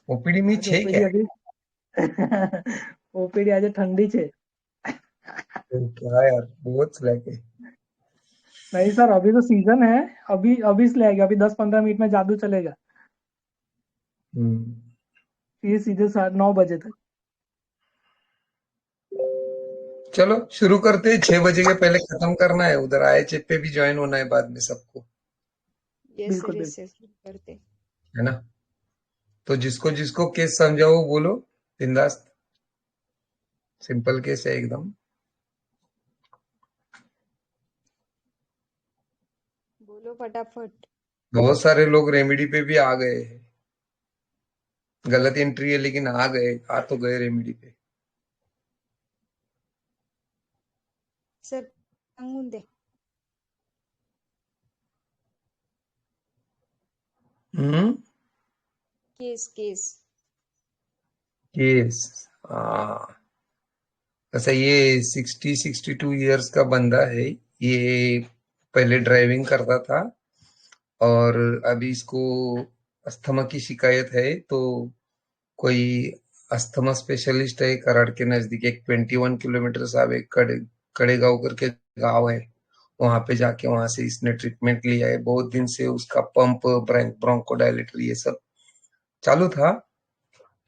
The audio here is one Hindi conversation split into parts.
ઓપીડી में आज છે ओपीडी क्या? अभी ओपीडी आज ठंडी छे। क्या यार, बहुत स्लैक है। नहीं सर, अभी तो सीजन है। अभी अभी से लगेगा, अभी 10-15 मिनट में जादू चलेगा। हम्म। ये सीधे 9 बजे तक। चलो शुरू करते हैं, 6 बजे के पहले खत्म करना है, उधर आईएचएफ पे भी ज्वाइन होना है बाद में सबको। यस बिल्कुल सर, यस बिल्कुल। सर, करते। है ना? तो जिसको जिसको केस समझाओ बोलो, बिंदास। सिंपल केस है एकदम। बोलो फटाफट। बहुत सारे लोग रेमेडी पे भी आ गए हैं। गलत एंट्री है लेकिन आ तो गए रेमेडी पे। सर सांगून दे। हम्म। Case case. केस। हाँ। अच्छा, ये 62 ईयर्स का बंदा है। ये पहले ड्राइविंग करता था और अभी इसको अस्थमा की शिकायत है। तो कोई अस्थमा स्पेशलिस्ट है कराड़ के नजदीक, एक 21 किलोमीटर से आगे कड़ेगांव करके गांव है। वहां पे जाके वहां से इसने ट्रीटमेंट लिया है। बहुत दिन से उसका पंप, ब्रोंकोडायलेटर ये सब चालू था।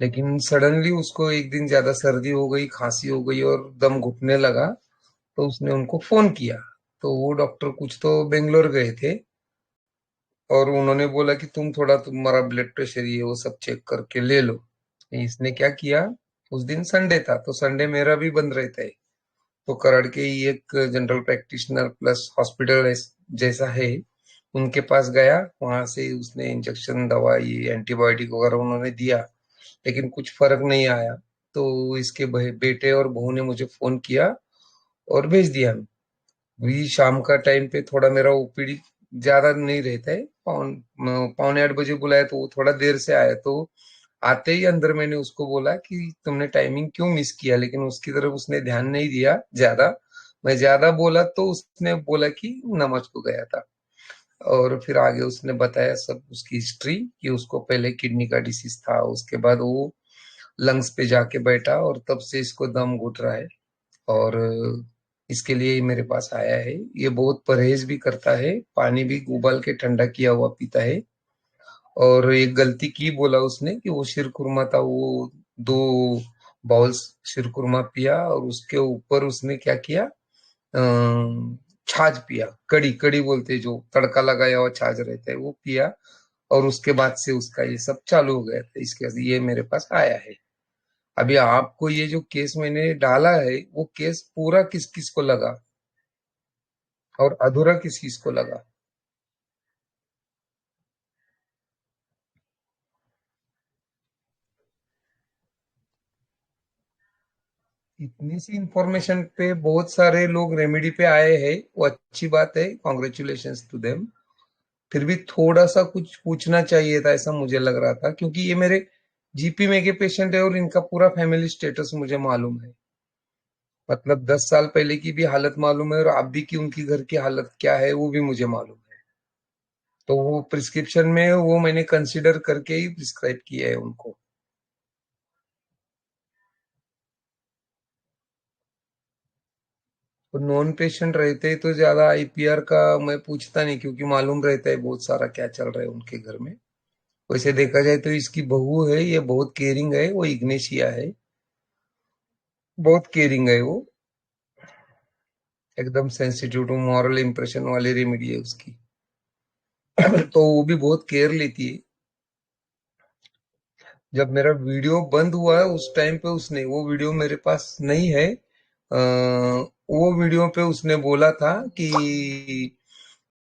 लेकिन सडनली उसको एक दिन ज्यादा सर्दी हो गई, खांसी हो गई और दम घुटने लगा। तो उसने उनको फोन किया। तो वो डॉक्टर कुछ तो बेंगलोर गए थे और उन्होंने बोला कि तुम्हारा ब्लड प्रेशर ये वो सब चेक करके ले लो। इसने क्या किया, उस दिन संडे था तो संडे मेरा भी बंद रहता है। तो कराड़ के ही एक जनरल प्रैक्टिशनर प्लस हॉस्पिटल जैसा है, उनके पास गया। वहां से उसने इंजेक्शन, दवा, ये एंटीबायोटिक वगैरह उन्होंने दिया, लेकिन कुछ फर्क नहीं आया। तो इसके बेटे और बहू ने मुझे फोन किया और भेज दिया। वही शाम का टाइम पे थोड़ा मेरा ओपीडी ज्यादा नहीं रहता है, 7:45 बुलाया तो वो थोड़ा देर से आया। तो आते ही अंदर मैंने उसको बोला कि तुमने टाइमिंग क्यों मिस किया, लेकिन उसकी तरफ उसने ध्यान नहीं दिया ज्यादा। मैं ज्यादा बोला तो उसने बोला कि नमाज को गया था। और फिर आगे उसने बताया सब उसकी हिस्ट्री, कि उसको पहले किडनी का डिसीज था, उसके बाद वो लंग्स पे जाके बैठा और तब से इसको दम घुट रहा है। और इसके लिए ये मेरे पास आया है। ये बहुत परहेज भी करता है, पानी भी उबाल के ठंडा किया हुआ पीता है। और एक गलती की बोला उसने कि वो शीरकुरमा था, वो 2 बाउल्स शीरकुरमा पिया और उसके ऊपर उसने क्या किया, छाछ पिया। कड़ी कड़ी बोलते हैं, जो तड़का लगाया हुआ छाछ रहता है वो पिया। और उसके बाद से उसका ये सब चालू हो गया था। इसके बाद ये मेरे पास आया है। अभी आपको ये जो केस मैंने डाला है, वो केस पूरा किस किस को लगा और अधूरा किस किस को लगा? इतनी सी इंफॉर्मेशन पे बहुत सारे लोग रेमेडी पे आए हैं, वो अच्छी बात है, कॉन्ग्रेचुलेशंस टू देम। फिर भी थोड़ा सा कुछ पूछना चाहिए था, ऐसा मुझे लग रहा था, क्योंकि ये मेरे जीपी में के पेशेंट है और इनका पूरा फैमिली स्टेटस मुझे मालूम है। मतलब 10 साल पहले की भी हालत मालूम है और अभी की उनकी घर की हालत क्या है वो भी मुझे मालूम है। तो वो प्रिस्क्रिप्शन में वो मैंने कंसिडर करके ही प्रिस्क्राइब किया है उनको। तो नॉन पेशेंट रहते तो ज्यादा आईपीआर का मैं पूछता नहीं, क्योंकि मालूम रहता है बहुत सारा क्या चल रहा है उनके घर में। वैसे देखा जाए तो इसकी बहू है, ये बहुत केयरिंग है, वो इग्नेशिया है। बहुत केयरिंग है वो, एकदम सेंसिटिव टू मॉरल इंप्रेशन वाली रेमेडी है उसकी। तो वो भी बहुत केयर लेती है। जब मेरा वीडियो बंद हुआ है उस टाइम पे उसने, वो वीडियो मेरे पास नहीं है, वो वीडियो पे उसने बोला था कि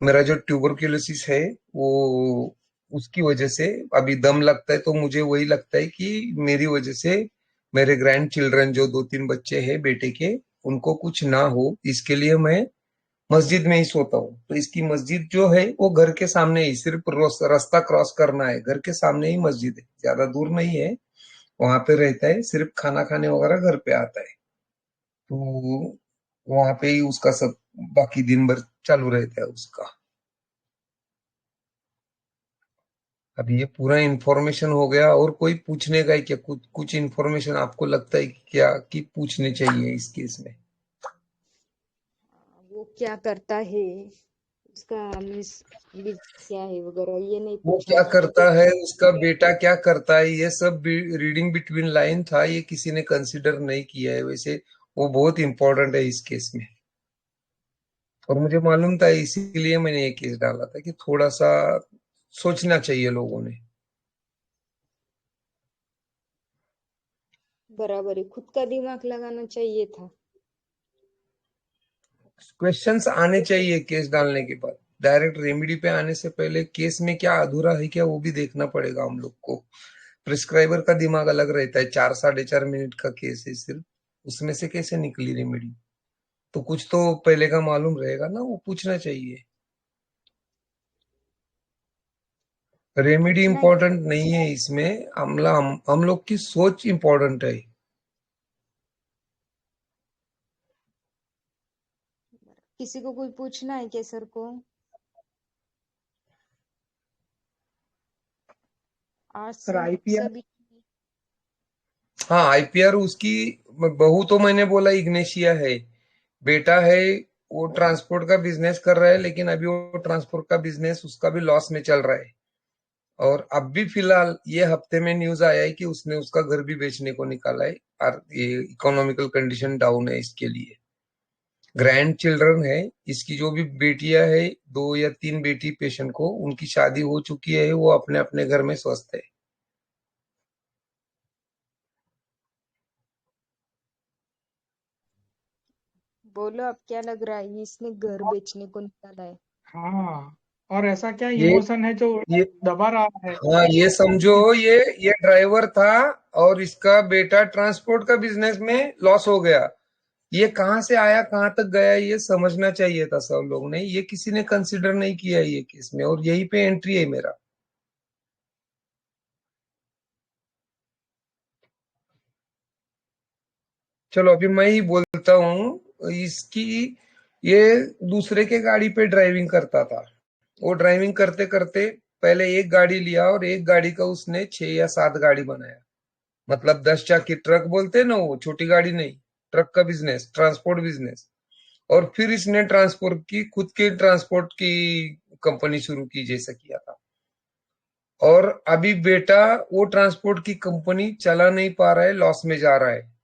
मेरा जो ट्यूबरक्यूलोसिस है वो, उसकी वजह से अभी दम लगता है। तो मुझे वही लगता है कि मेरी वजह से मेरे ग्रैंड चिल्ड्रन, जो 2-3 बच्चे हैं बेटे के, उनको कुछ ना हो, इसके लिए मैं मस्जिद में ही सोता हूँ। तो इसकी मस्जिद जो है वो घर के सामने ही, सिर्फ रास्ता क्रॉस करना है, घर के सामने ही मस्जिद है, ज्यादा दूर नहीं है। वहां पे रहता है, सिर्फ खाना खाने वगैरह घर पे आता है। तो वहां पे ही उसका सब बाकी दिन भर चालू रहता है उसका। अब ये पूरा इंफॉर्मेशन हो गया और कोई पूछने का है क्या? कुछ कुछ इंफॉर्मेशन आपको लगता है कि क्या कि पूछनी चाहिए इस केस में? वो क्या करता है, उसका मीन्स क्या है वगैरह, ये नहीं वो पूछना क्या चाहिए करता क्या? है, उसका बेटा क्या करता है, ये सब रीडिंग बिटवीन लाइन था, ये किसी ने कंसिडर नहीं किया है वैसे। वो बहुत इंपॉर्टेंट है इस केस में। और मुझे मालूम था, इसीलिए मैंने ये केस डाला था कि थोड़ा सा सोचना चाहिए लोगों ने। बराबर है, खुद का दिमाग लगाना चाहिए था। क्वेश्चंस आने चाहिए केस डालने के बाद। डायरेक्ट रेमेडी पे आने से पहले केस में क्या अधूरा है क्या, वो भी देखना पड़ेगा हम लोग को। प्रिस्क्राइबर का दिमाग अलग रहता है, 4 साढ़े 4 मिनट का केस है सिर्फ, उसमें से कैसे निकली रेमेडी? तो कुछ तो पहले का मालूम रहेगा ना, वो पूछना चाहिए। रेमेडी पूछना ही। इंपॉर्टेंट नहीं है इसमें, हम लोग की सोच इंपॉर्टेंट है। किसी को कोई पूछना है क्या सर को? आज सर सब आईपीएल सभी। हाँ, आईपीआर उसकी बहू तो मैंने बोला इग्नेशिया है। बेटा है, वो ट्रांसपोर्ट का बिजनेस कर रहा है, लेकिन अभी वो ट्रांसपोर्ट का बिजनेस उसका भी लॉस में चल रहा है। और अब भी फिलहाल ये हफ्ते में न्यूज आया है कि उसने उसका घर भी बेचने को निकाला है। और ये इकोनॉमिकल कंडीशन डाउन है इसके लिए। ग्रैंड चिल्ड्रन है इसकी, जो भी बेटियां है, 2 या 3 बेटी पेशेंट को, उनकी शादी हो चुकी है, वो अपने अपने घर में स्वस्थ है। बोलो अब क्या लग रहा है, इसने घर बेचने को निकाला है? हाँ, और ऐसा क्या ये इमोशन है जो ये दबा रहा है हाँ, ये समझो, कि ये ड्राइवर था और इसका बेटा ट्रांसपोर्ट का बिजनेस में लॉस हो गया। ये कहाँ से आया, कहाँ तक गया, ये समझना चाहिए था सब लोग ने। ये किसी ने कंसिडर नहीं किया ये केस में, और यही पे एंट्री है मेरा। चलो अभी मैं ही बोलता हूँ इसकी। ये दूसरे के गाड़ी पे ड्राइविंग करता था। वो ड्राइविंग करते करते पहले एक गाड़ी लिया, और एक गाड़ी का उसने 6 या 7 गाड़ी बनाया। मतलब 10 चक्की ट्रक बोलते हैं ना, वो छोटी गाड़ी नहीं, ट्रक का बिजनेस, ट्रांसपोर्ट बिजनेस। और फिर इसने ट्रांसपोर्ट की, खुद की ट्रांसपोर्ट की कंपनी शुरू की, जैसा किया था। और अभी बेटा वो ट्रांसपोर्ट की कंपनी चला नहीं पा रहा है, लॉस में जा रहा है।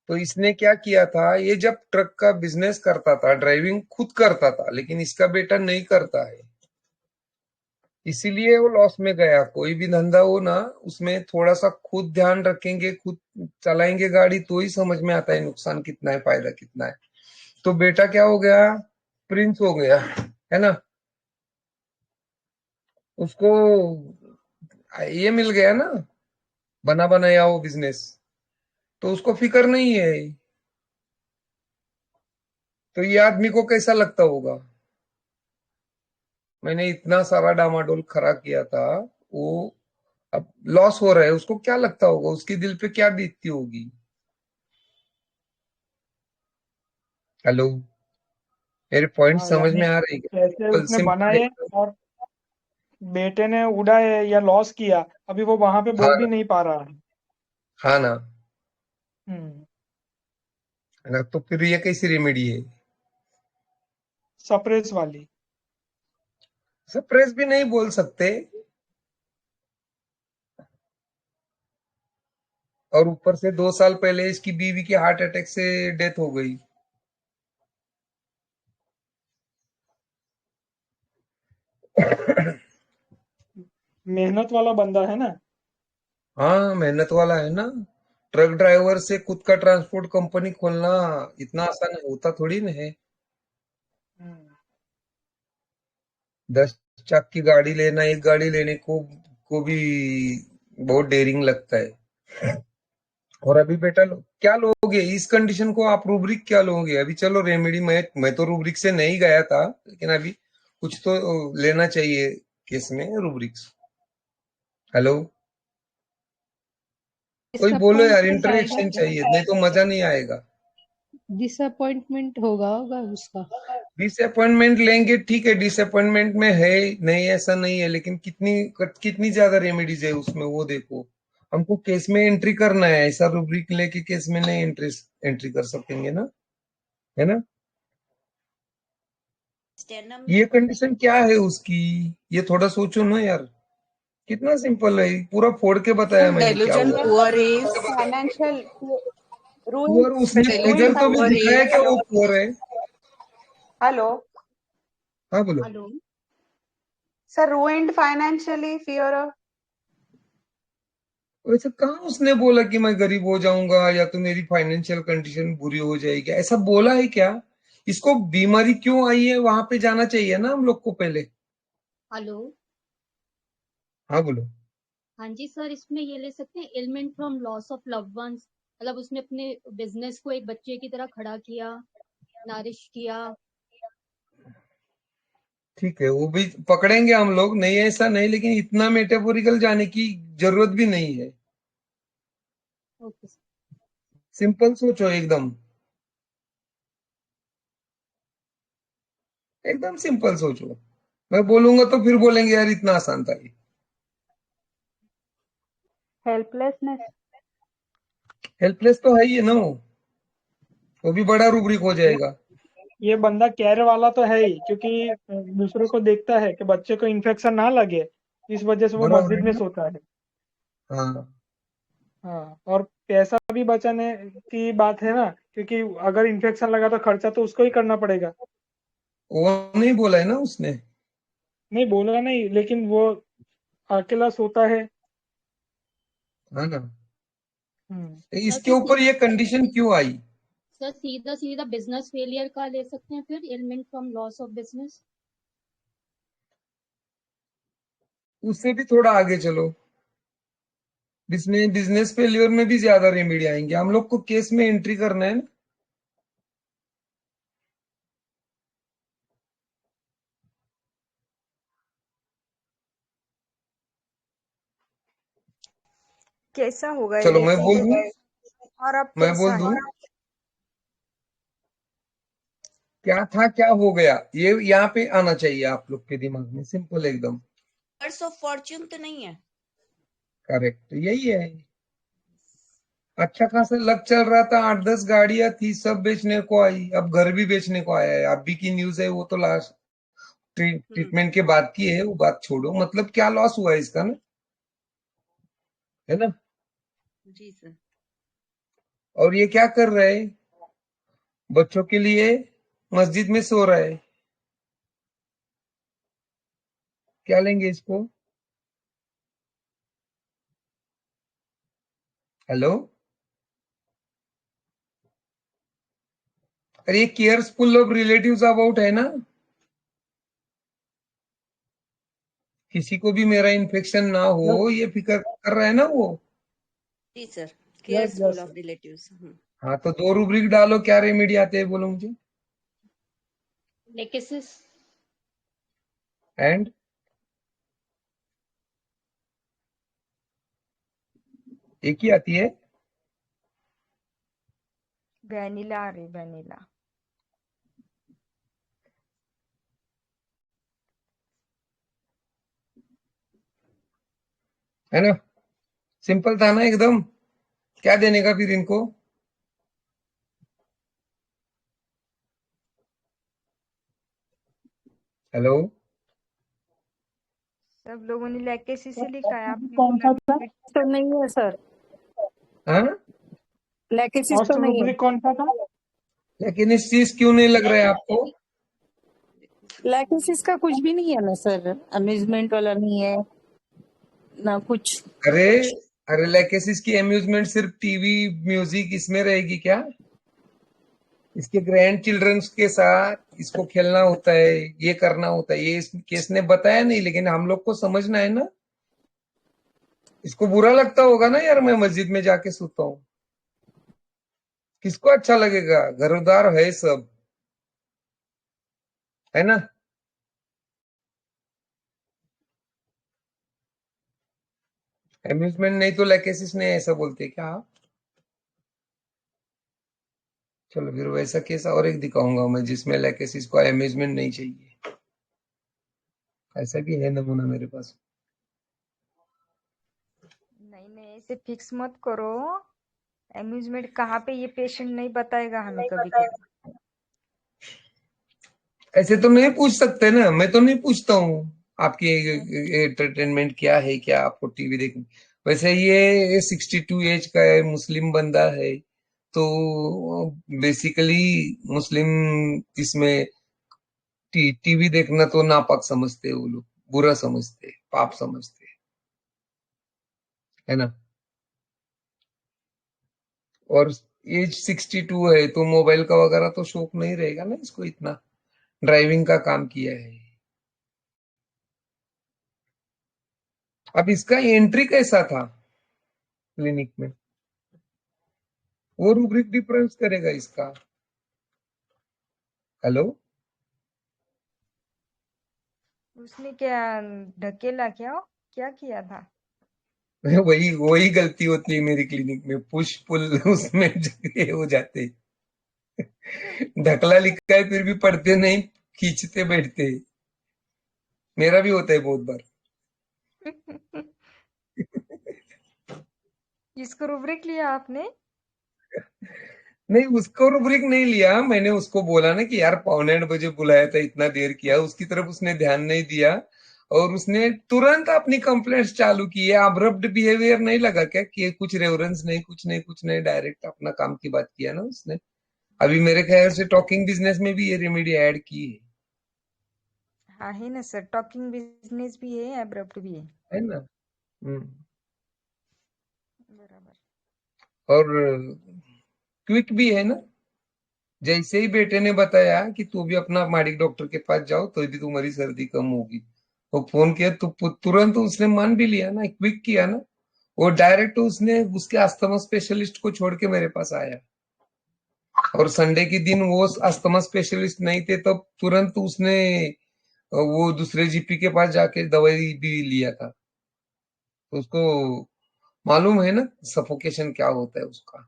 तो इसने क्या किया था, ये जब ट्रक का बिजनेस करता था, ड्राइविंग खुद करता था, लेकिन इसका बेटा नहीं करता है, इसीलिए वो लॉस में गया। कोई भी धंधा हो ना, उसमें थोड़ा सा खुद ध्यान रखेंगे, खुद चलाएंगे गाड़ी, तो ही समझ में आता है नुकसान कितना है, फायदा कितना है। तो बेटा क्या हो गया, प्रिंस हो गया, है ना। उसको ये मिल गया ना, बना बनाया वो बिजनेस, तो उसको फिक्र नहीं है। तो ये आदमी को कैसा लगता होगा, मैंने इतना सारा डामाडोल खड़ा किया था, वो अब लॉस हो रहा है, उसको क्या लगता होगा, उसकी दिल पे क्या बीतती होगी। हेलो, मेरे पॉइंट हाँ, समझ यानी में आ रही है? पैसे सिंपल उसने सिंपल बनाए एकदम। और बेटे ने उड़ाए या लॉस किया, अभी वो वहां पे हाँ बोल भी ना, नहीं पा रहा है। हाँ ना। हम्म। है ना, तो फिर ये कैसी रेमेडी है? सप्रेस वाली। सरप्राइज भी नहीं बोल सकते। और ऊपर से 2 साल पहले इसकी बीवी की हार्ट अटैक से डेथ हो गई। मेहनत वाला बंदा है ना। हाँ, मेहनत वाला है ना। ट्रक ड्राइवर से खुद का ट्रांसपोर्ट कंपनी खोलना इतना आसान होता थोड़ी ना है। हम्म। 10 चक्की की गाड़ी लेना, एक गाड़ी लेने को भी बहुत डेयरिंग लगता है। और अभी बेटा क्या लोगे इस कंडीशन को, आप रूब्रिक क्या लोगे अभी? चलो रेमेडी, मैं तो रूब्रिक से नहीं गया था, लेकिन अभी कुछ तो लेना चाहिए केस में रूब्रिक्स। हेलो, कोई बोलो यार, डिसअपॉइंटमेंट आएगा इंटरेक्शन क्या? चाहिए, नहीं तो मजा नहीं आएगा। डिसअपॉइंटमेंट होगा होगा उसका। डिसअपॉइंटमेंट लेंगे, ठीक है, डिसअपॉइंटमेंट में है, नहीं ऐसा नहीं है, लेकिन कितनी कितनी ज्यादा रेमेडीज है उसमें, वो देखो। हमको केस में एंट्री करना है, ऐसा रूब्रिक लेके केस में नहीं एंट्री कर सकेंगे ना, है ना। स्टेनम ये में कंडीशन क्या है उसकी, ये थोड़ा सोचो ना यार, कितना सिंपल है, पूरा फोड़ के बताया मैंने क्या Diligent हुआ। poor is financial ruined poor उसने diligent इधर तो भी poor दिखाया is क्या वो पुअर है। hello हाँ बोलो। Hello. sir ruined financially fear वैसे कहाँ उसने बोला कि मैं गरीब हो जाऊंगा या तो मेरी फाइनेंशियल कंडीशन बुरी हो जाएगी, ऐसा बोला है क्या। इसको बीमारी क्यों आई है वहां पे जाना चाहिए ना हम लोग को पहले। हेलो। हाँ बोलो। हाँ जी सर, इसमें ये ले सकते हैं element from loss of loved ones, मतलब उसने अपने बिजनेस को एक बच्चे की तरह खड़ा किया, नारिश किया। ठीक है, वो भी पकड़ेंगे हम लोग, नहीं ऐसा नहीं, लेकिन इतना मेटाफोरिकल जाने की जरूरत भी नहीं है। Okay sir. सिंपल सोचो, एकदम एकदम सिंपल सोचो। मैं बोलूंगा तो फिर बोलेंगे यार इतना आसान था ये। helplessness हेल्पलेस तो है ही है ना वो भी बड़ा रूब्रिक हो जाएगा। ये बंदा केयर वाला तो है ही, क्योंकि दूसरों को देखता है कि बच्चे को इन्फेक्शन ना लगे, इस वजह से वो बराबर मस्जिद है में ना। सोता है। हाँ, हाँ, और पैसा भी बचाने की बात है ना, क्योंकि अगर इन्फेक्शन लगा तो खर्चा तो उसको ही करना पड़ेगा। वो नहीं बोला है ना उसने। नहीं बोला नहीं, लेकिन वो अकेला सोता है। हाँ ना। हम्म। सर इसके तो ऊपर ये कंडीशन क्यों आई। सर सीधा सीधा बिजनेस फेलियर का ले सकते हैं फिर, element from loss of business. उससे भी थोड़ा आगे चलो, जिसमें बिजनेस फेलियर में भी ज्यादा रेमेडी आएंगे, हम लोग को केस में एंट्री करना है ना। कैसा होगा चलो ये मैं बोल दूं, और अब मैं कैसा बोल दूं है? क्या था क्या हो गया, ये यहाँ पे आना चाहिए आप लोग के दिमाग में, सिंपल एकदम। वर्ड्स ऑफ फॉर्च्यून तो नहीं है। करेक्ट यही है। अच्छा खासा लग चल रहा था, 8-10 गाड़ियां थी, सब बेचने को आई, अब घर भी बेचने को आया है। अभी की न्यूज है, वो तो लास्ट ट्रीटमेंट के बाद की है, वो बात छोड़ो, मतलब क्या लॉस हुआ है इसका ना, है ना। जी सर। और ये क्या कर रहा है, बच्चों के लिए मस्जिद में सो रहा है, क्या लेंगे इसको। हेलो। अरे ये केयरफुल ऑफ रिलेटिव्स अबाउट है ना, किसी को भी मेरा इन्फेक्शन ना यस हो, ये फिक्र कर रहा है ना वो। जी sir, yes careful yes. Of relatives. हाँ तो 2 रूब्रिक डालो, क्या रेमेडी आते हैं बोलो मुझे। लेकेसिस। एंड एक ही आती है। वैनिला आ रही, वैनिला। है ना, सिंपल था ना एकदम। क्या देने का फिर इनको। हेलो। सब लोगों ने लेकेसी से लिखा है, आपने कौन बोला सा था? लिक्विड। तो नहीं है सर, हाँ, लैकेसिस तो फर्स्ट नहीं है। रूब्रिक कौन सा था? लेकिन इस चीज क्यों नहीं लग रहा है आपको। लैकेसिस का कुछ भी नहीं है ना सर, अम्यूजमेंट वाला नहीं है ना कुछ। अरे, अरे लेकेसिस की अम्यूजमेंट सिर्फ टीवी म्यूजिक इसमें रहेगी क्या। इसके ग्रैंड चिल्ड्रंस के साथ इसको खेलना होता है, ये करना होता है, ये इस केस ने बताया नहीं, लेकिन हम लोग को समझना है ना। इसको बुरा लगता होगा ना यार, मैं मस्जिद में जाके सोता हूँ, किसको अच्छा लगेगा, घरदार है सब, है ना। अम्यूजमेंट नहीं तो लेकेसिस नहीं, ऐसा बोलते क्या आप। चलो फिर वैसा केस और एक दिखाऊंगा मैं जिसमें लैकेसिस को अमेजमेंट नहीं चाहिए। ऐसा भी है नमूना मेरे पास। नहीं नहीं, ऐसे फिक्स मत करो। अम्यूजमेंट कहाँ पे, ये पेशेंट नहीं बताएगा हमें कभी कभी। ऐसे तो नहीं पूछ सकते ना, मैं तो नहीं पूछता हूँ आपकी एंटरटेनमेंट क्या है, क्या आपको टीवी देखनी। वैसे ये 62 एज का है, मुस्लिम बंदा है, तो बेसिकली मुस्लिम इसमें टीवी देखना तो नापाक समझते हैं वो लोग, बुरा समझते हैं, पाप समझते हैं, है ना। और एज 62 है तो मोबाइल का वगैरह तो शौक नहीं रहेगा ना इसको, इतना ड्राइविंग का काम किया है। अब इसका एंट्री कैसा था क्लिनिक में, वो रूब्रिक डिफरेंस करेगा इसका। हेलो। उसने क्या ढकेला, क्या किया था? वही वही गलती होती है मेरी क्लिनिक में, पुश पुल उसमें ये हो जाते हैं। ढकला लिखा है फिर भी पढ़ते नहीं, खींचते बैठते। मेरा भी होता है बहुत बार। किसको रुब्रिक लिया आपने? नहीं, उसको रुब्रिक नहीं लिया मैंने, उसको बोला ना कि यार 7:45 बुलाया था, इतना देर किया, उसकी तरफ उसने ध्यान नहीं दिया और उसने तुरंत अपनी कंप्लेंट्स चालू की है। अब्रप्ट बिहेवियर नहीं लगा क्या कि कुछ रेफरेंस नहीं, कुछ नहीं, कुछ नहीं, डायरेक्ट अपना काम की बात किया ना उसने। अभी मेरे ख्याल से टॉकिंग बिजनेस में भी ये रेमेडी ऐड की हाँ है ना सर, टॉकिंग बिजनेस भी है, एब्रप्ट भी है ना। बराबर। और क्विक भी है ना। जैसे ही बेटे ने बताया कि तू भी अपना माडिक डॉक्टर के पास जाओ तो भी तुम्हारी सर्दी कम होगी, वो फोन किया तो तुरंत उसने मान भी लिया ना, क्विक किया ना। वो डायरेक्ट उसने उसके अस्थमा स्पेशलिस्ट को छोड़ के मेरे पास आया, और संडे के दिन वो अस्थमा स्पेशलिस्ट नहीं थे तब तुरंत उसने वो दूसरे जीपी के पास जाके दवाई भी लिया था। तो उसको मालूम है ना सफोकेशन क्या होता है उसका।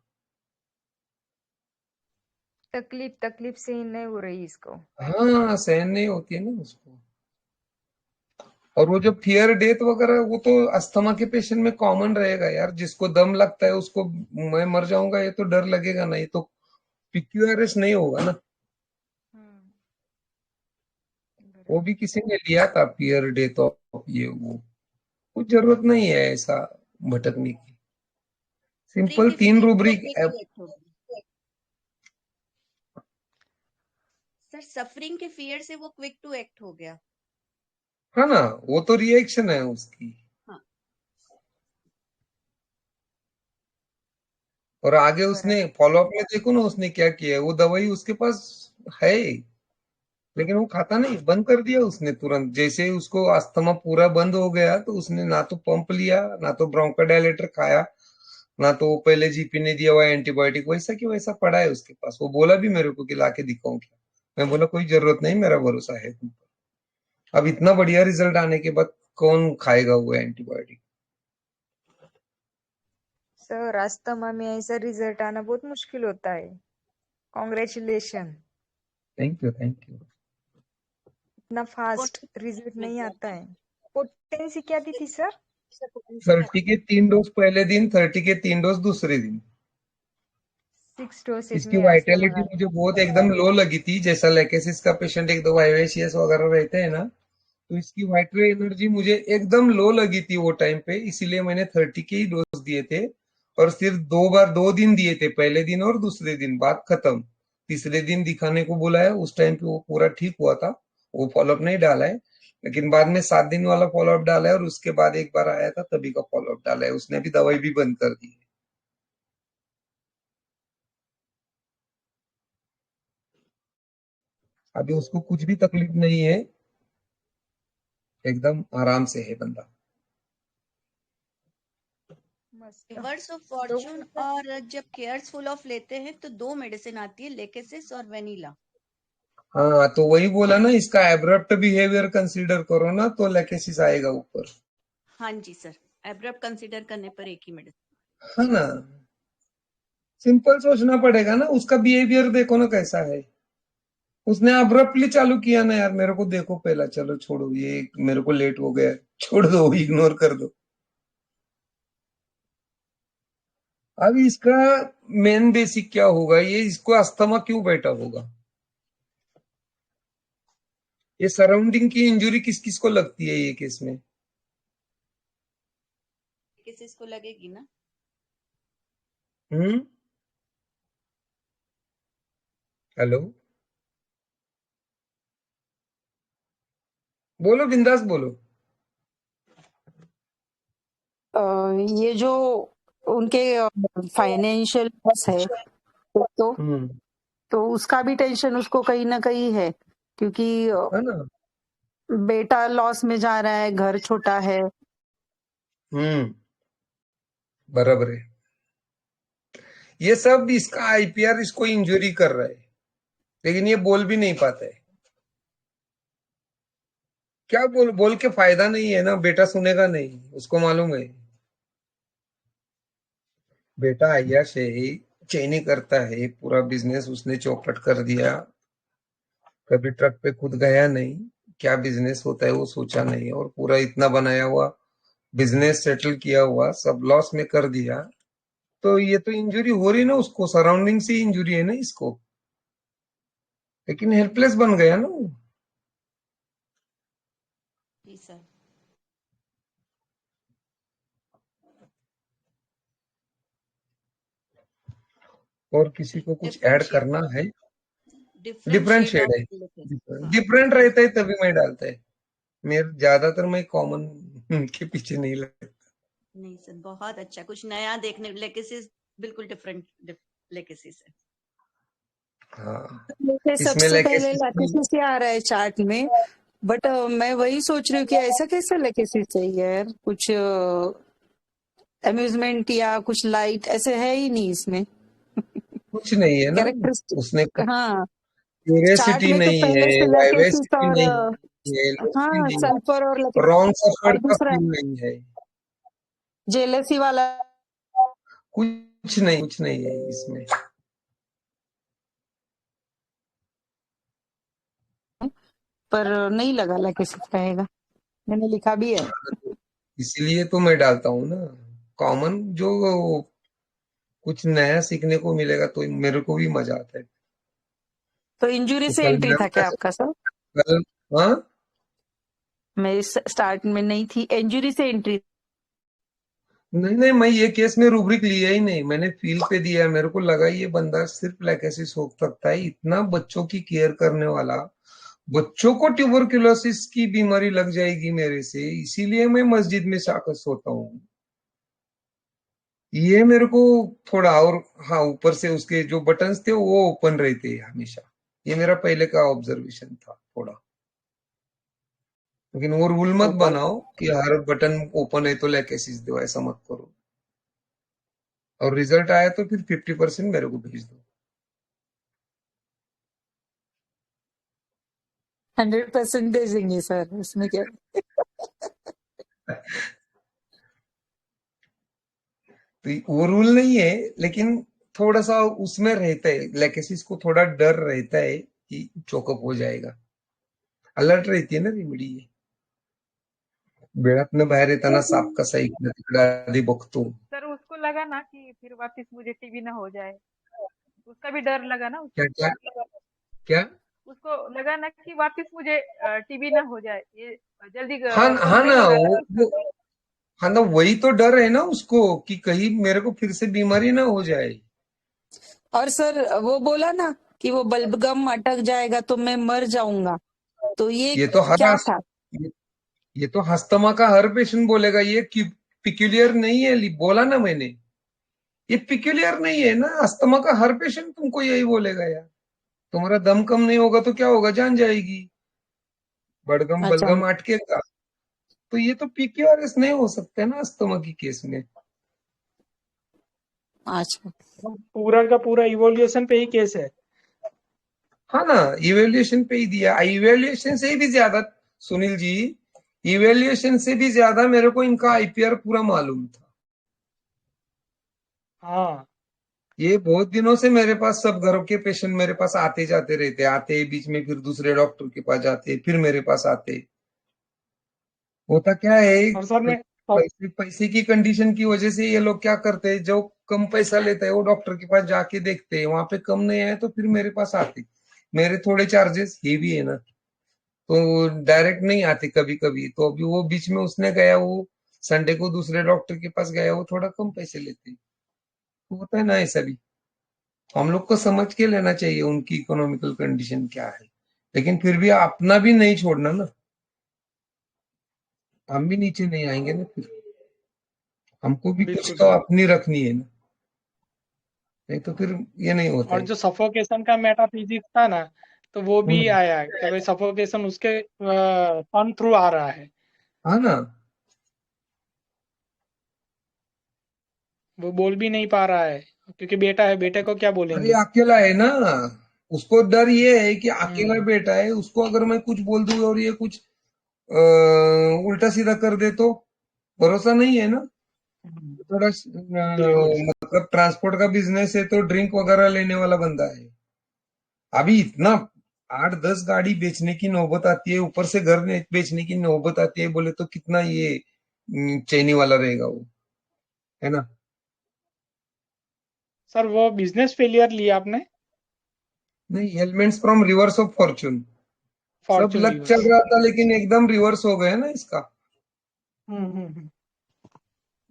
तकलीफ से नहीं हो रही इसको। हाँ, सहन नहीं होती है ना उसको। और वो जो फियर डेथ वगैरह वो तो अस्थमा के पेशेंट में कॉमन रहेगा यार, जिसको दम लगता है उसको मैं मर जाऊंगा ये तो डर लगेगा ना, ये तो पीक्यूआरएस नहीं होगा ना। वो बराबर। भी किसी ने लिया था फियर डेथ ऑफ ये वो, कुछ जरूरत नहीं है ऐसा भटकने की। सफरिंग सिंपल के 3 फियर से वो रूब्रिक। क्विक टू एक्ट हो गया। सर सफरिंग के फियर से वो क्विक टू एक्ट हो गया। हाँ ना, वो तो रिएक्शन है उसकी। हाँ और आगे बराबर। उसने फॉलोअप में देखो ना उसने क्या किया है, वो दवाई उसके पास है लेकिन वो खाता नहीं, बंद कर दिया उसने तुरंत। जैसे ही उसको अस्थमा पूरा बंद हो गया तो उसने ना तो पंप लिया, ना तो ब्रोंकोडायलेटर खाया, ना तो वो पहले जीपी ने दिया हुआ एंटीबायोटिक, वैसा कि वैसा पड़ा है उसके पास। वो बोला भी मेरे को कि लाके दिखाऊं क्या। मैं बोला कोई जरूरत नहीं, मेरा भरोसा है तुम पर। अब इतना बढ़िया रिजल्ट आने के बाद कौन खाएगा वो एंटीबायोटिक। सर अस्थमा में ऐसा रिजल्ट आना बहुत मुश्किल होता है। Congratulation. Thank you, thank you. इतना फास्ट रिजल्ट नहीं आता है। पोटेंसी क्या दी थी सर? 30 के 3 डोज पहले दिन, 30 के 3 डोज दूसरे दिन। 6 डोसेज इसकी में अस्थमा वाइटलिटी का। मुझे बहुत एकदम लो लगी थी, जैसा लेकेसिस का पेशेंट एक दो वाइवेशियस वगैरह रहते हैं ना, तो इसकी वाइटल एनर्जी मुझे एकदम लो लगी थी वो टाइम पे, इसीलिए मैंने 30 के ही डोज दिए थे। और सिर्फ 2 दिन दिए थे, पहले दिन और दूसरे दिन, बात खत्म। तीसरे दिन दिखाने को बुलाया, उस टाइम पे वो पूरा ठीक हुआ था। वो फॉलोअप नहीं डाला है, लेकिन बाद में 7 दिन वाला फॉलोअप डाला है, और उसके बाद एक बार आया था तभी का फॉलोअप डाला है उसने, भी दवाई भी बंद कर दी है। अभी उसको कुछ भी तकलीफ नहीं है, एकदम आराम से है बंदा। मस्त। रिवर्स ऑफ तो फॉर्च्यून और जब केयर्स फुल ऑफ लेते हैं तो 2 मेडिसिन आती है, लेकेसिस और वेनिला। हाँ, तो वही बोला ना, इसका एब्रप्ट बिहेवियर कंसीडर करो ना तो लैकेसिस आएगा ऊपर। हाँ जी सर, एब्रप्ट कंसीडर करने पर एक ही मेडिसिन। है ना। सिंपल सोचना पड़ेगा ना, उसका बिहेवियर देखो ना कैसा है। उसने अब्रप्टली चालू किया ना यार, मेरे को देखो पहला, चलो छोड़ो ये, मेरे को लेट हो गया, छोड़ दो, इग्नोर कर दो। अब इसका मेन बेसिक क्या होगा, ये इसको अस्थमा क्यों बैठा होगा? ये सराउंडिंग की इंजुरी किस किस को लगती है ये केस में? किसी को लगेगी ना। हेलो, बोलो, बिंदास बोलो। ये जो उनके फाइनेंशियल लॉस है तो हम्म तो उसका भी टेंशन उसको कहीं ना कहीं है, क्योंकि है ना। बेटा लॉस में जा रहा है, घर छोटा है। हम्म बराबर है। ये सब इसका आईपीआर इसको इंजरी कर रहा है, लेकिन ये बोल भी नहीं पाता है। क्या बोल बोल के फायदा नहीं है ना, बेटा सुनेगा नहीं, उसको मालूम है। बेटा अय्याश है, चैनी करता है, पूरा बिजनेस उसने चौपट कर दिया। कभी ट्रक पे खुद गया नहीं, क्या बिजनेस होता है वो सोचा नहीं, और पूरा इतना बनाया हुआ बिजनेस सेटल किया हुआ सब लॉस में कर दिया। तो ये तो इंजरी हो रही ना उसको, सराउंडिंग से इंजरी है ना इसको, लेकिन हेल्पलेस बन गया ना वो। जी सर। और किसी को कुछ ऐड करना है? Different different shade shade of है, लेके। हाँ डिफरेंट रहता है तभी मैं डालता है। मेरे ज्यादातर मैं कॉमन के पीछे नहीं लगता। नहीं सर, बहुत अच्छा, कुछ नया देखने लेकेसिस, बिल्कुल डिफरेंट लेकेसिस है। हाँ, जैसे इसमें सबसे लेके पहले लेकेसी आ रहा है चार्ट में, बट मैं वही सोच रही हूँ कि ऐसा कैसे लेकेसी चाहिए यार, कुछ अम्यूजमेंट या कुछ लाइट ऐसे है ही नहीं इसमें। कुछ नहीं है ना उसने, कैरेक्टरिस्टिक, हाँ। चार्ट क्यूरियोसिटी में तो नहीं है, पहले से लेकेसिस वाइवेसिटी और नहीं है, हाँ नहीं, सल्फर और लेकेसी रॉन्ग और सफर का दूसरा फील नहीं है। जेलेसी वाला, कुछ नहीं है इसमें। पर नहीं लगा लेकेसी रहेगा, मैंने लिखा भी है। इसलिए तो मैं डालता हूँ ना कॉमन, जो कुछ नया सीखने को मिलेगा तो मेरे को भी मजा आता है। तो इंजुरी तो से कल एंट्री था क्या आपका सर? कल हाँ, मैं स्टार्ट में नहीं थी, इंजुरी से एंट्री। नहीं नहीं, मैं ये केस में रूब्रिक लिया ही नहीं, मैंने फील पे दिया। मेरे को लगा ये बंदा सिर्फ लाइकेसिस हो सकता है, इतना बच्चों की केयर करने वाला, बच्चों को ट्यूबरक्यूलोसिस की बीमारी लग जाएगी मेरे से, इसीलिए मैं मस्जिद में जाकर सोता हूँ। ये मेरे को थोड़ा और, हाँ, ऊपर से उसके जो बटन्स थे वो ओपन रहते हैं हमेशा। ये मेरा पहले का ऑब्जर्वेशन था थोड़ा, लेकिन वो रूल मत बनाओ कि हर बटन ओपन है तो लाइकेसिस दो, ऐसा मत करो। और रिजल्ट आया तो फिर 50% मेरे को भेज दो। 100% भेजेंगे सर, उसमें क्या। तो वो रूल नहीं है, लेकिन थोड़ा सा उसमें रहता है, लेकेसिस को थोड़ा डर रहता है कि चोकअप हो जाएगा, अलर्ट रहती है ना रेमेडी ये। बेळातनं बाहेर येताना साप कसा इकडे तिकडे आधी बघतो। सर उसको लगा ना कि फिर वापस मुझे टीबी ना हो जाए, उसका भी डर लगा ना क्या उसको। क्या क्या? उसको लगा ना कि वापस मुझे टीबी ना हो जाए, ये जल्दी हाँ हाँ कम ना, नहीं होगा ना उसका। हाँ ना, वही तो डर है ना उसको कि कहीं मेरे को फिर से बीमारी ना हो जाए। और सर वो बोला ना कि वो बल्बगम अटक जाएगा तो मैं मर जाऊंगा, तो ये ये तो क्या था? ये, ये तो अस्थमा का हर पेशेंट बोलेगा, ये पिक्यूलियर नहीं है, बोला ना मैंने, ये पिक्यूलियर नहीं है ना, अस्थमा का हर पेशेंट तुमको यही बोलेगा यार। तुम्हारा दम कम नहीं होगा तो क्या होगा, जान जाएगी, बड़गम अच्छा बलगम अटकेगा। तो ये तो पीक्यूआरएस नहीं हो सकता है ना अस्थमा की केस में। अच्छा। पूरा का पूरा इवोल्यूशन पे ही केस है। हाँ ना, इवेल्युएशन पे ही दिया, इवेल्युएशन से भी ज्यादा, सुनील जी, इवेल्युएशन से भी ज्यादा मेरे को इनका आईपीआर पूरा मालूम था। हाँ ये बहुत दिनों से मेरे पास सब घरों के पेशेंट मेरे पास आते जाते रहते, आते बीच में फिर दूसरे डॉक्टर के पास जाते, फिर मेरे पास आते। होता क्या है, और सर मैं और पैसे पैसे की कंडीशन की वजह से ये लोग क्या करते हैं, जो कम पैसा लेता है वो डॉक्टर के पास जाके देखते हैं, वहां पे कम नहीं आए तो फिर मेरे पास आते। मेरे थोड़े चार्जेस ये भी है ना, तो डायरेक्ट नहीं आते कभी कभी। तो अभी वो बीच में उसने गया, वो संडे को दूसरे डॉक्टर के पास गया, वो थोड़ा कम पैसे लेते हैं। तो होता है ना ऐसा भी। हम लोग को समझ के लेना चाहिए उनकी इकोनॉमिकल कंडीशन क्या है, लेकिन फिर भी अपना भी नहीं छोड़ना ना। हम भी नीचे नहीं आएंगे ना फिर, हमको भी कुछ बिल्कुल तो सर। अपनी रखनी है ना, नहीं तो फिर ये नहीं होता और है। जो सफोकेशन का मेटाफिजिक्स था ना, तो वो भी हम्म, आया कि भाई सफोकेशन उसके सन थ्रू आ रहा है। हाँ ना। वो बोल भी नहीं पा रहा है क्योंकि बेटा है, बेटे को क्या अरे बोलेंगे। अकेला है ना, उसको डर ये है कि अकेला हम्म। बेटा है, उसको अगर मैं कुछ बोल दूं और ये कुछ उल्टा सीधा कर दे तो भरोसा नहीं है ना। थोड़ा बिल्कुल। मतलब ट्रांसपोर्ट का बिजनेस है तो ड्रिंक वगैरह लेने वाला बंदा है। अभी इतना 8-10 गाड़ी बेचने की नौबत आती है, ऊपर से घर बेचने की नौबत आती है, बोले तो कितना ये चैनी वाला रहेगा वो, है ना। सर वो बिजनेस फेलियर लिया आपने। नहीं, elements from reverse of Fortune. सब फॉर्चून लक चल रिवर्स। रहा था लेकिन एकदम रिवर्स हो गया ना इसका। हम्म।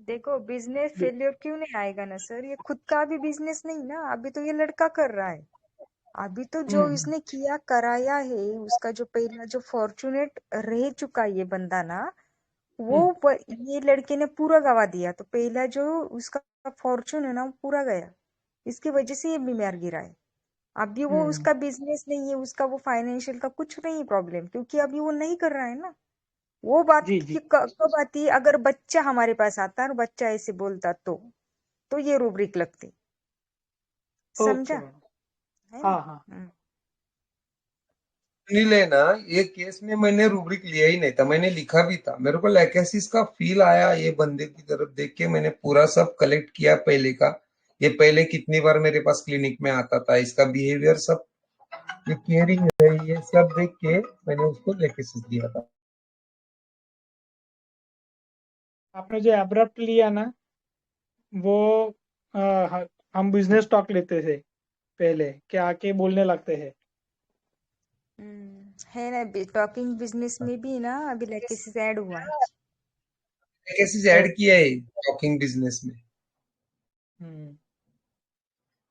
देखो बिजनेस फेलियर क्यों नहीं आएगा ना सर, ये खुद का भी बिजनेस नहीं ना, अभी तो ये लड़का कर रहा है। अभी तो जो हम्म। इसने किया कराया है, उसका जो पहला जो फॉर्चुनेट रह चुका ये बंदा ना, वो हम्म। ये लड़के ने पूरा गवा दिया, तो पहला जो उसका फॉर्चून है ना वो पूरा गया। इसकी वजह से ये बीमार गिरा है। अभी वो हम्म। उसका बिजनेस नहीं है, उसका वो फाइनेंशियल का कुछ नहीं प्रॉब्लम, क्योंकि अभी वो नहीं कर रहा है ना। वो बात जी की जी। कब आती है, अगर बच्चा हमारे पास आता और बच्चा ऐसे बोलता तो ये रूब्रिक लगती। ओके समझा मैम। है ना। हाँ हाँ। नहीं लेना, ये केस में मैंने रूब्रिक लिया ही नहीं था, मैंने लिखा भी था, मेरे को लैकेसिस का फील आया ये बंदे की तरफ देख के, मैंने पूरा सब कलेक्ट किया पहले का। ये पहले कितनी बार मेरे पास क्लिनिक में आता था, इसका बिहेवियर सब, ये केयरिंग है, ये सब देख के मैंने उसको लैकेसिस दिया था। आपने जो एब्रप्ट लिया ना, वो हम बिजनेस टॉक लेते थे पहले, क्या आके बोलने लगते हैं। है ना, टॉकिंग बिजनेस में भी ना अभी लैकेसिस ऐड हुआ है। लैकेसिस ओ। ऐड किया है टॉकिंग बिजनेस में, हम्म।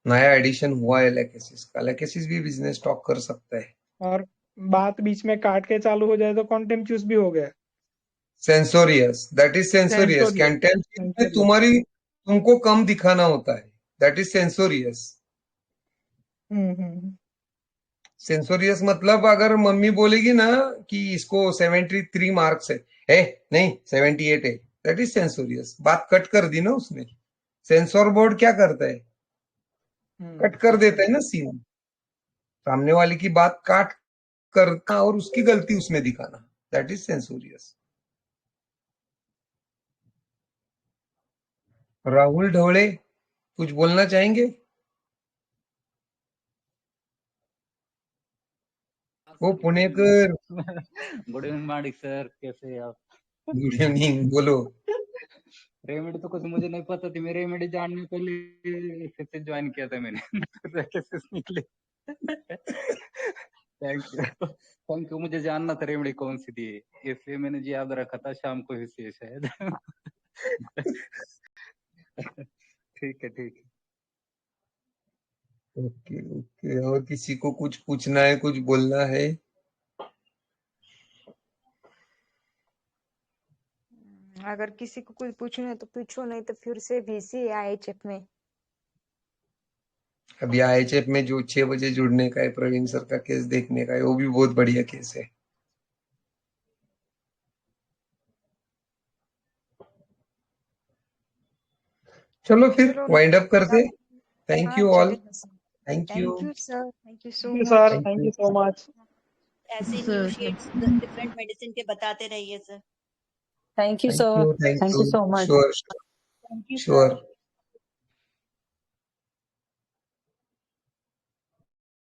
नया एडिशन हुआ है लैकेसिस का। लैकेसिस भी बिजनेस टॉक कर सकता है। और बात बीच में काट के चालू हो जाए तो कॉन्टेम्प्चुअस भी हो गया। सेंसोरियस, दैट इज सेंसोरियस। सेंसोरियस। कंटेंट में सेंसोरियस। तुम्हारी, तुमको कम दिखाना होता है, दैट इज सेंसोरियस। हम्म। सेंसोरियस मतलब अगर मम्मी बोलेगी ना कि इसको 73 मार्क्स है नहीं 78 है, दैट इज सेंसोरियस। बात कट कर दी ना उसने। सेंसर बोर्ड क्या करता है, कट कर देता है ना सीन, सामने वाले की बात काट करना और उसकी गलती उसमें दिखाना, दैट इज सेंसोरियस। राहुल ढोले कुछ बोलना चाहेंगे? वो Punekar. Good evening Madik sir, कैसे हैं आप? गुड इवनिंग, बोलो। रेमेडी तो कुछ मुझे नहीं पता थी, मैं रेमेडी जानने के लिए फिर से ज्वाइन किया था मैंने। कैसे निकले। थैंक यू, मुझे जानना था रेमेडी कौन सी थी, इसलिए मैंने जी याद रखा था शाम को ही शायद। ठीक है ठीक है। ओके ओके, और किसी को कुछ पूछना है, कुछ बोलना है? अगर किसी को कुछ पूछना है तो पूछो, नहीं तो फिर से VC IHF में। अभी IHF में जो 6 बजे जुड़ने का है, प्रवीण सर का केस देखने का है, वो भी बहुत बढ़िया केस है। चलो फिर चलो वाइंड अप करते। बाय। थैंक हाँ यू ऑल। चलेगा sir. Thank you. Thank you sir, thank you so thank you much. Sir, thank thank you. You so much. ऐसे new sir shades different medicine के बताते रहिए sir. Thank you thank sir, you. Thank thank you. You so much. Sure thank you sir. Sure.